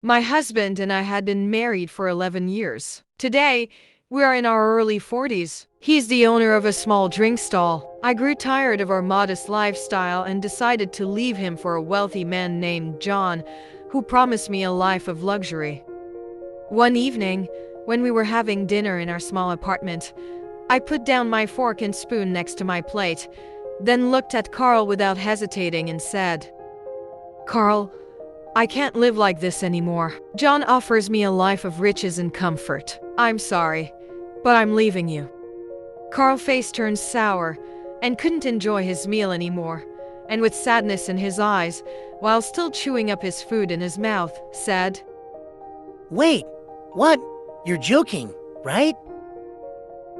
My husband and I had been married for 11 years. Today, we are in our early 40s. He's the owner of a small drink stall. I grew tired of our modest lifestyle and decided to leave him for a wealthy man named John, who promised me a life of luxury. One evening, when we were having dinner in our small apartment, I put down my fork and spoon next to my plate, then looked at Carl without hesitating and said, "Carl, I can't live like this anymore. John offers me a life of riches and comfort. I'm sorry, but I'm leaving you." Carl's face turned sour and couldn't enjoy his meal anymore, and with sadness in his eyes, while still chewing up his food in his mouth, said, Wait, what? You're joking, right?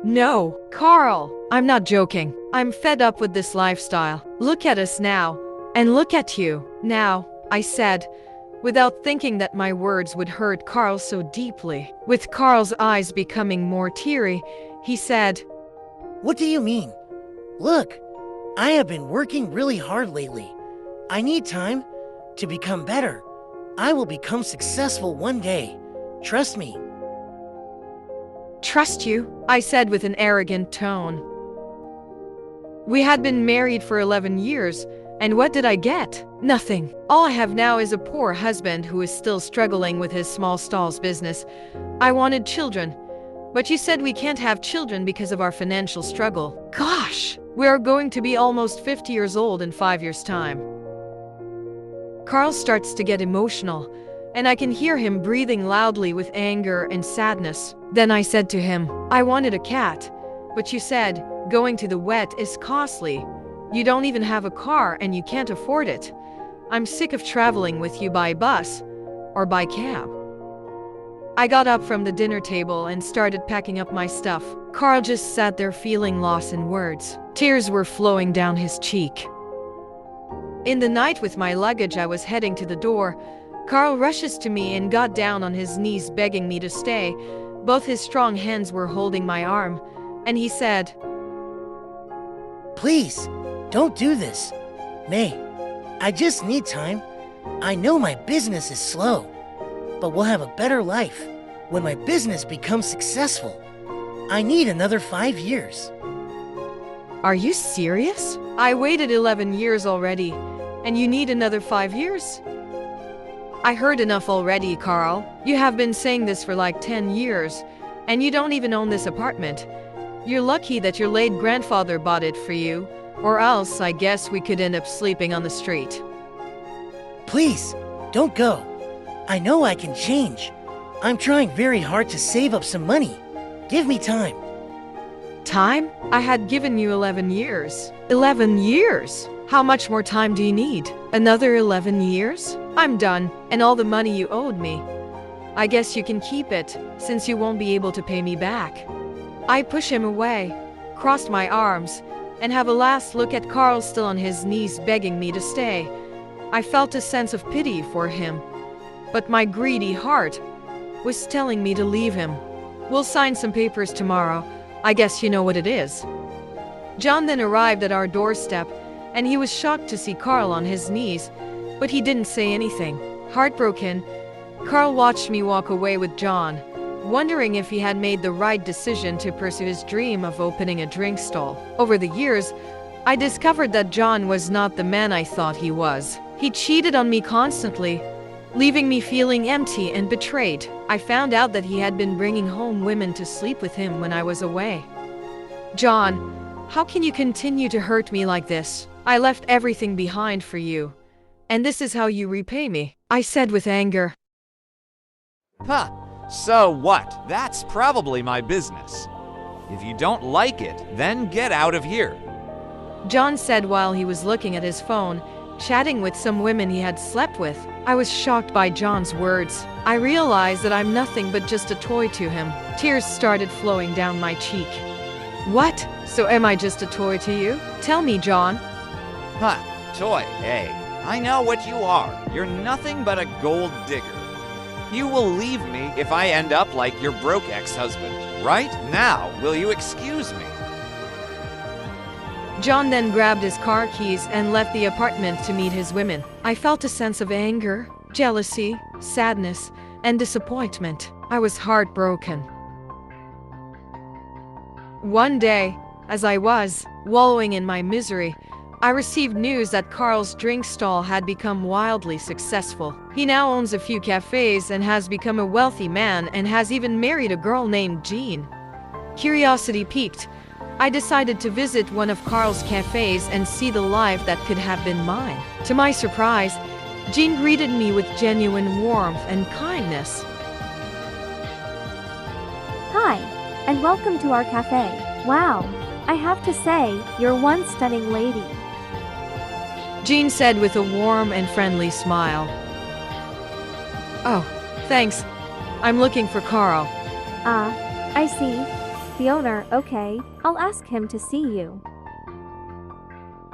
"No, Carl, I'm not joking. I'm fed up with this lifestyle. Look at us now, and look at you now," I said, without thinking that my words would hurt Carl so deeply. With Carl's eyes becoming more teary, he said, What do you mean? Look, I have been working really hard lately. I need time to become better. I will become successful one day. Trust me. "Trust you?" I said with an arrogant tone. We had been married for 11 years, and what did I get? Nothing. All I have now is a poor husband who is still struggling with his small stalls business. I wanted children, but you said we can't have children because of our financial struggle. Gosh, we are going to be almost 50 years old in 5 years' time. Carl starts to get emotional, and I can hear him breathing loudly with anger and sadness. Then I said to him, "I wanted a cat, but you said going to the vet is costly. You don't even have a car and you can't afford it. I'm sick of traveling with you by bus or by cab." I got up from the dinner table and started packing up my stuff. Carl just sat there feeling lost in words. Tears were flowing down his cheek. In the night with my luggage, I was heading to the door. Carl rushes to me and got down on his knees begging me to stay. Both his strong hands were holding my arm, and he said, Please, don't do this. May, I just need time. I know my business is slow, but we'll have a better life when my business becomes successful. I need another 5 years. "Are you serious? I waited 11 years already, and you need another 5 years? I heard enough already, Carl. You have been saying this for like 10 years, and you don't even own this apartment. You're lucky that your late grandfather bought it for you, or else I guess we could end up sleeping on the street." Please, don't go. I know I can change. I'm trying very hard to save up some money. Give me time. Time? I had given you 11 years. 11 years? How much more time do you need? Another 11 years? I'm done, and all the money you owed me. I guess you can keep it, since you won't be able to pay me back. I push him away, crossed my arms, and have a last look at Carl still on his knees begging me to stay. I felt a sense of pity for him, but my greedy heart was telling me to leave him. "We'll sign some papers tomorrow. I guess you know what it is." John then arrived at our doorstep, and he was shocked to see Carl on his knees, but he didn't say anything. Heartbroken, Carl watched me walk away with John, wondering if he had made the right decision to pursue his dream of opening a drink stall. Over the years, I discovered that John was not the man I thought he was. He cheated on me constantly, leaving me feeling empty and betrayed. I found out that he had been bringing home women to sleep with him when I was away. "John, how can you continue to hurt me like this? I left everything behind for you, and this is how you repay me," I said with anger. Huh, so what? That's probably my business. If you don't like it, then get out of here. John said while he was looking at his phone, chatting with some women he had slept with. I was shocked by John's words. I realized that I'm nothing but just a toy to him. Tears started flowing down my cheek. "What? So am I just a toy to you? Tell me, John." Huh, toy, hey. I know what you are. You're nothing but a gold digger. You will leave me if I end up like your broke ex-husband. Right now, will you excuse me? John then grabbed his car keys and left the apartment to meet his women. I felt a sense of anger, jealousy, sadness, and disappointment. I was heartbroken. One day, as I was wallowing in my misery, I received news that Carl's drink stall had become wildly successful. He now owns a few cafes and has become a wealthy man and has even married a girl named Jean. Curiosity piqued. I decided to visit one of Carl's cafes and see the life that could have been mine. To my surprise, Jean greeted me with genuine warmth and kindness. Hi, and welcome to our cafe. Wow, I have to say, you're one stunning lady. Jean said with a warm and friendly smile. Oh, thanks. I'm looking for Carl. I see. The owner, okay, I'll ask him to see you.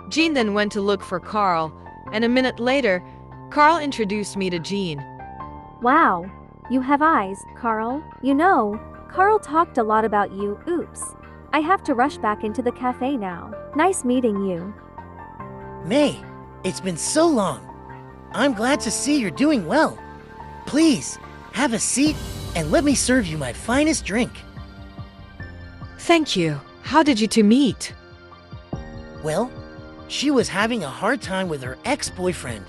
Jean then went to look for Carl, and a minute later, Carl introduced me to Jean. Wow, you have eyes, Carl. You know, Carl talked a lot about you. Oops. I have to rush back into the cafe now. Nice meeting you. May, it's been so long. I'm glad to see you're doing well. Please, have a seat and let me serve you my finest drink. Thank you. How did you two meet? Well, she was having a hard time with her ex-boyfriend,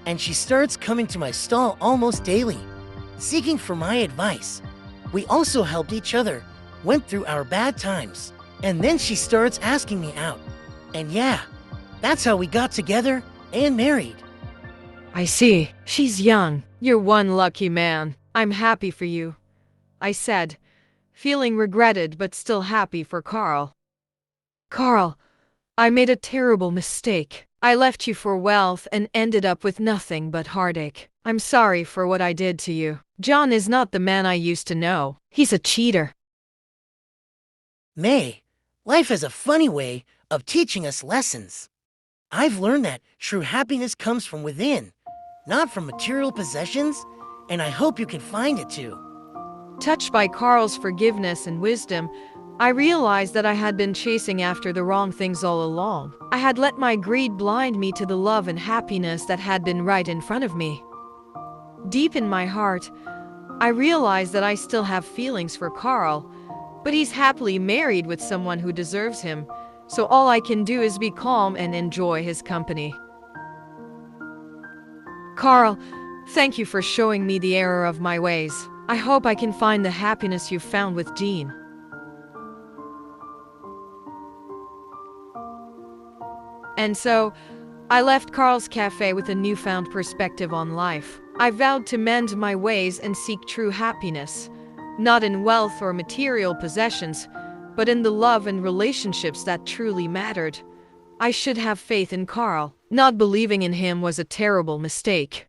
and she starts coming to my stall almost daily, seeking for my advice. We also helped each other, went through our bad times, and then she starts asking me out. And yeah, that's how we got together and married. I see. She's young. You're one lucky man. I'm happy for you, I said, feeling regretted but still happy for Carl. Carl, I made a terrible mistake. I left you for wealth and ended up with nothing but heartache. I'm sorry for what I did to you. John is not the man I used to know. He's a cheater. May, life has a funny way of teaching us lessons. I've learned that true happiness comes from within, not from material possessions, and I hope you can find it too. Touched by Carl's forgiveness and wisdom, I realized that I had been chasing after the wrong things all along. I had let my greed blind me to the love and happiness that had been right in front of me. Deep in my heart, I realized that I still have feelings for Carl, but he's happily married with someone who deserves him, so all I can do is be calm and enjoy his company. Carl, thank you for showing me the error of my ways. I hope I can find the happiness you found with Jean. And so, I left Carl's cafe with a newfound perspective on life. I vowed to mend my ways and seek true happiness, not in wealth or material possessions, but in the love and relationships that truly mattered. I should have faith in Carl. Not believing in him was a terrible mistake.